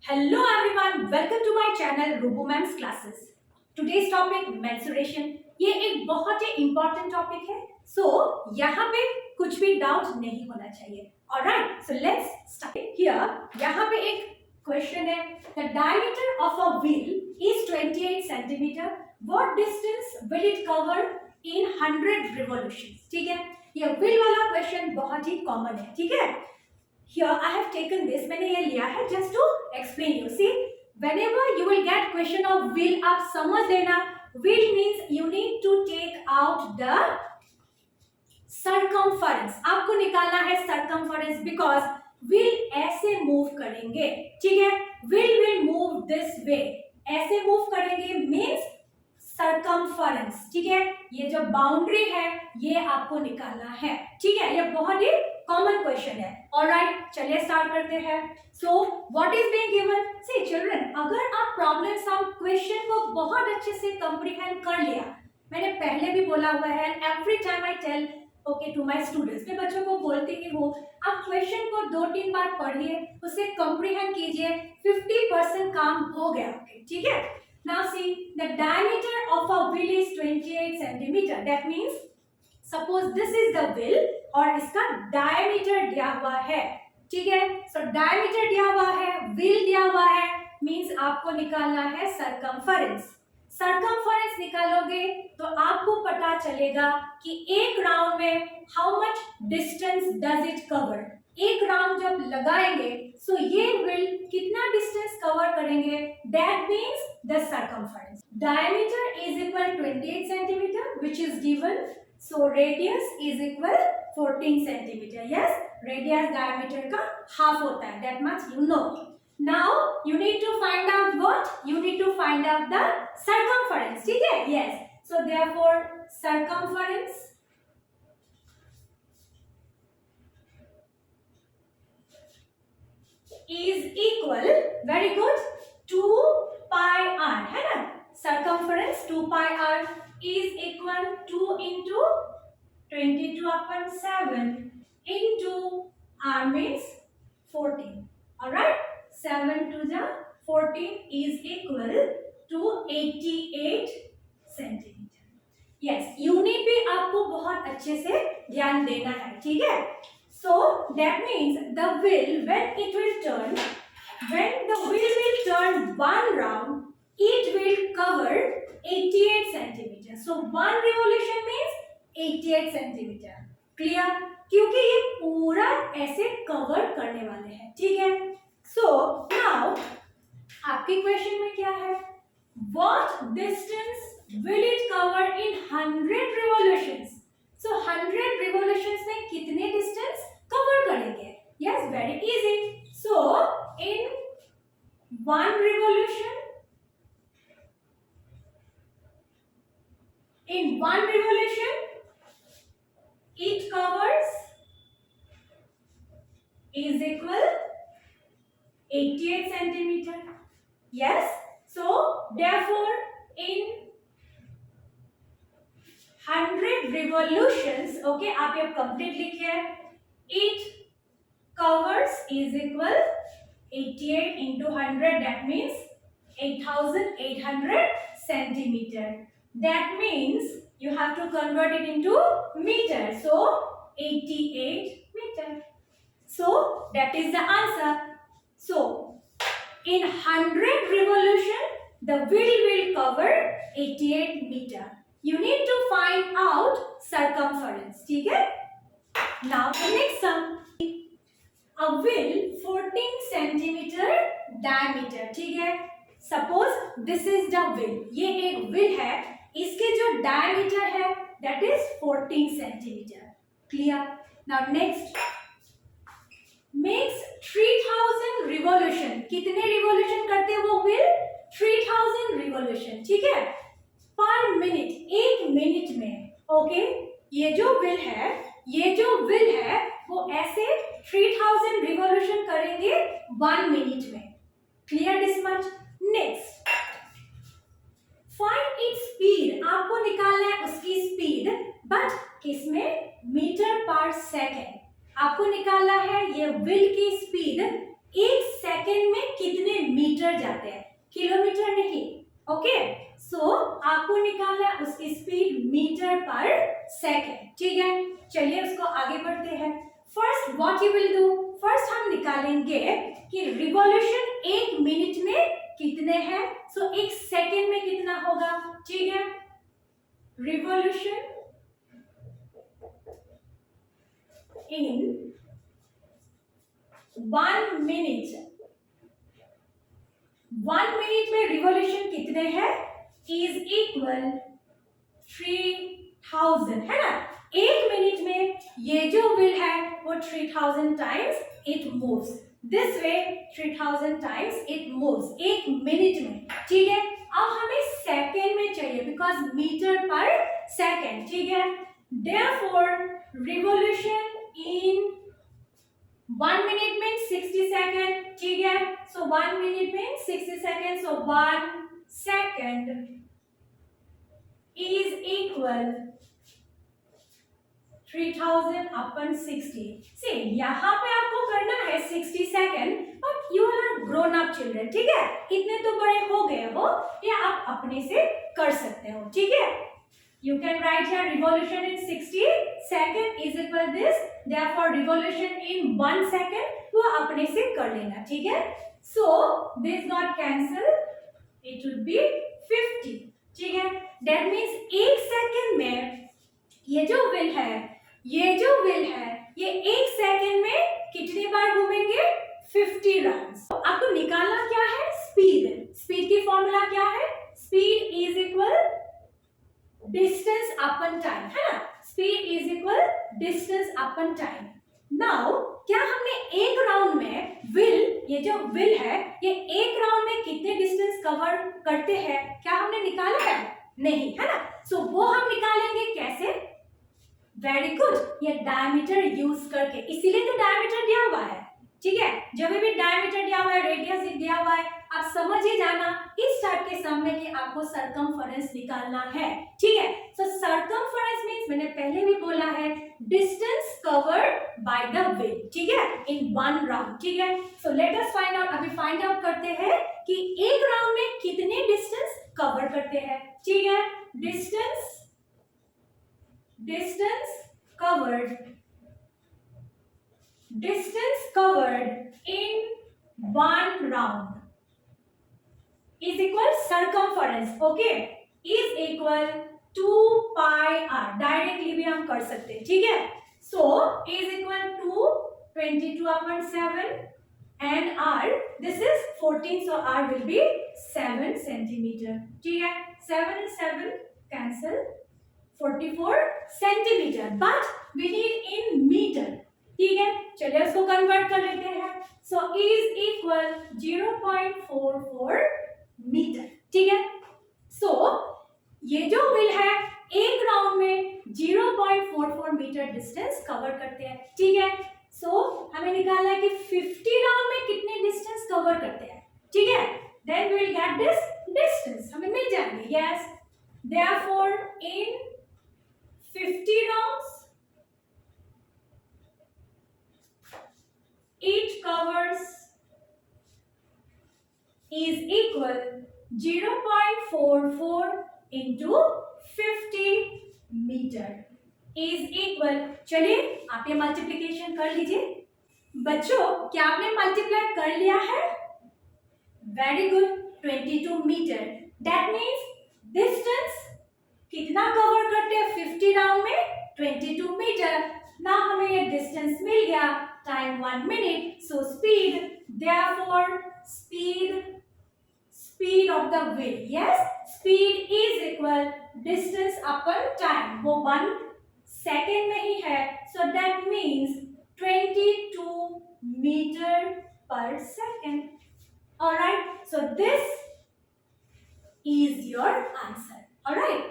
Hello everyone, welcome to my channel RoboMam's Classes. Today's topic menstruation. ये एक बहुत ही important topic है. So यहाँ पे कुछ भी doubt नहीं होना चाहिए. Alright, so let's start. Here यहाँ पे एक question है. The diameter of a wheel is 28 centimeter. What distance will it cover in 100 revolutions? ठीक है. ये wheel वाला question बहुत ही common है. ठीक है. Here I have taken this. मैंने ये लिया है just to explain you. See, whenever you will get question of will, आप समझ लेना. Will means you need to take out the circumference. आपको निकालना है circumference because will ऐसे move करेंगे. ठीक है? Will move this way. ऐसे move करेंगे means circumference. ठीक है? ये जो बाउंड्री है ये आपको निकालना है. ठीक है? ये बहुत ही कॉमन क्वेश्चन है. ऑलराइट, चलिए स्टार्ट करते हैं. So what is being given? See children, अगर आप प्रॉब्लम सॉल्व क्वेश्चन को बहुत अच्छे से कंप्रीहेंड कर लिया, मैंने पहले भी बोला हुआ है, every time I tell okay to my students, मैं बच्चों को बोलती ही हूँ, आप क्वेश्चन को 2-3 बार पढ़िए, उसे कंप्रीहेंड कीजिए, 50% काम हो गया. ठीक है? Now see, the diameter of a wheel is 28 centimetre. That means suppose this is the wheel और इसका डायमीटर दिया हुआ है. ठीक है? सो डायमीटर दिया हुआ है, व्हील दिया हुआ है, मींस आपको निकालना है सरकमफरेंस. सरकमफरेंस निकालोगे तो आपको पता चलेगा कि एक राउंड में how much distance does it cover. एक राउंड जब लगाएंगे सो ये व्हील कितना डिस्टेंस कवर करेंगे, that means the circumference. Diameter is equal 28 centimetre which is given. So radius is equal 14 centimeter. Yes, radius diameter का half होता है. That much you know. Now you need to find out what? You need to find out the circumference. ठीक है? Yes. So therefore circumference is equal, very good, 2 pi r. है ना? Circumference 2 pi r is equal to 2 into 22/7 into r means 14. Alright, 7 to the 14 is equal to 88 centimeter. Yes, unit भी आपको बहुत अच्छे से ध्यान देना है. ठीक है? So that means the wheel when the wheel will turn one round, it will cover 88 centimeter. So one revolution means 88 centimeter. Clear? क्योंकि ये पूरा ऐसे कवर करने वाले हैं. ठीक है? So now आपके क्वेश्चन में क्या है? What distance will it cover in 100 revolutions? So 100 revolutions में कितने distance cover करेंगे? Yes, very easy. So in one revolution, it covers is equal 88 centimeter. Yes, so therefore in 100 revolutions, okay, आप ये complete लिखिए, it covers is equal 88 into 100, that means 8800 centimeter. That means you have to convert it into meter. So 88 meter. So that is the answer. So in 100 revolution, the wheel will cover 88 meter. You need to find out circumference. ठीक है? Now the next sum. A wheel 14 centimeter diameter. ठीक है? Suppose this is the wheel. ये एक wheel है. इसके जो diameter है that is 14 centimeter. Clear? Now next, makes 3000 revolution. कितने revolution करते हैं वो wheel? 3000 revolution. ठीक है? Per minute, एक मिनट में. ओके? ये जो wheel है वो ऐसे 3000 revolution करेंगे 1 minute में. Clear this much? Next, find its speed. आपको निकालना है उसकी स्पीड, बट किसमें? मीटर पर सेकेंड. आपको निकालना है ये व्हील की स्पीड एक सेकेंड में कितने मीटर जाते हैं, किलोमीटर नहीं। ओके, सो आपको निकालना है उसकी स्पीड मीटर पर सेकेंड। ठीक है, चलिए उसको आगे बढ़ते हैं। First what you will do, first हम निकालेंगे कि रिवॉल्यूशन एक मिनट में कितने हैं। सो एक सेकेंड में कितना होगा। ठीक है, रिवॉल्यूशन इन 1 मिनट, 1 मिनट में रिवॉल्यूशन कितने हैं इज इक्वल 3000, है ना। एक मिनट में ये जो व्हील है वो 3000 times it moves this way, 3000 times it moves एक मिनट में। ठीक है, अब हमें सेकेंड में चाहिए बिकॉज मीटर पर सेकेंड। ठीक है, देयरफॉर रिवॉल्यूशन इन 1 मिनट में 60 सेकेंड। ठीक है, सो 1 मिनट में 60 second, so 1 second is equal 3000 upon 60. See, यहाँ पे आपको करना है 60 second, but you are grown up children. ठीक है, इतने तो बड़े हो गए हो, ये आप अपने से कर सकते हो। ठीक है, you can write here revolution in 60 second is equal this, therefore revolution in 1 second वो अपने से कर लेना। ठीक है, so this got cancel, it would be 50। ठीक है, that means एक सेकेंड में ये जो व्हील है, ये जो व्हील है, ये एक सेकेंड में कितनी बार घूमेंगे 50 राउंड्स। आपको निकालना क्या है, स्पीड। स्पीड की फॉर्मूला क्या है, speed is equal distance upon time, है ना। Speed is equal distance upon time. Now क्या हमने एक राउंड में व्हील, ये जो व्हील है ये एक राउंड में कितने डिस्टेंस कवर करते हैं, क्या हमने निकाला है, नहीं, है ना। सो वो हम निकालेंगे कैसे, वेरी गुड, ये डायमीटर यूज करके, इसीलिए तो डायमीटर दिया हुआ है। ठीक है, जब भी डायमीटर दिया हुआ है, रेडियस दिया हुआ है, आप समझ ही जाना इस टाइप के सम में कि आपको सरकमफेरेंस निकालना है। ठीक है, सो सरकमफेरेंस मींस मैंने पहले भी बोला है distance covered by the wheel. ठीक है, इन 1 राउंड। ठीक है, so let us find out, अभी फाइंड आउट करते हैं कि एक राउंड में कितने डिस्टेंस कवर करते हैं। ठीक है, distance covered in 1 round is equal circumference, okay, is equal 2 pi r, directly भी हम कर सकते हैं। ठीक है, so is equal to 22/7 and r, this is 14, so r will be 7 centimeter। ठीक है, 7 and 7 cancel, 44 centimeter, but we need in meter। ठीक है, चलिए उसको कन्वर्ट कर लेते हैं। So is equal 0.44 metre. ठीक है, सो ये जो व्हील है एक राउंड में 0.44 मीटर डिस्टेंस कवर करते हैं। ठीक है, सो हमें निकालना है कि 50 राउंड में कितने डिस्टेंस कवर करते हैं। ठीक है, then we will get this distance, हमें मिल जाएंगे। Yes, therefore in 50 rounds each covers is equal 0.44 into 50 meter is equal, चलिए आप ये मल्टीप्लिकेशन कर लीजिए। बच्चों क्या आपने मल्टीप्लाई कर लिया है, very good, 22 metre. That means distance कितना कवर करते हैं 50 राउंड में, 22 मीटर। ना हमें ये डिस्टेंस मिल गया, time 1 minute, so speed, therefore speed of the wheel, yes, speed is equal distance upon time, वो 1 सेकेंड में ही है, सो दैट मीन्स 22 मीटर पर second. Alright, so this is your answer. Alright.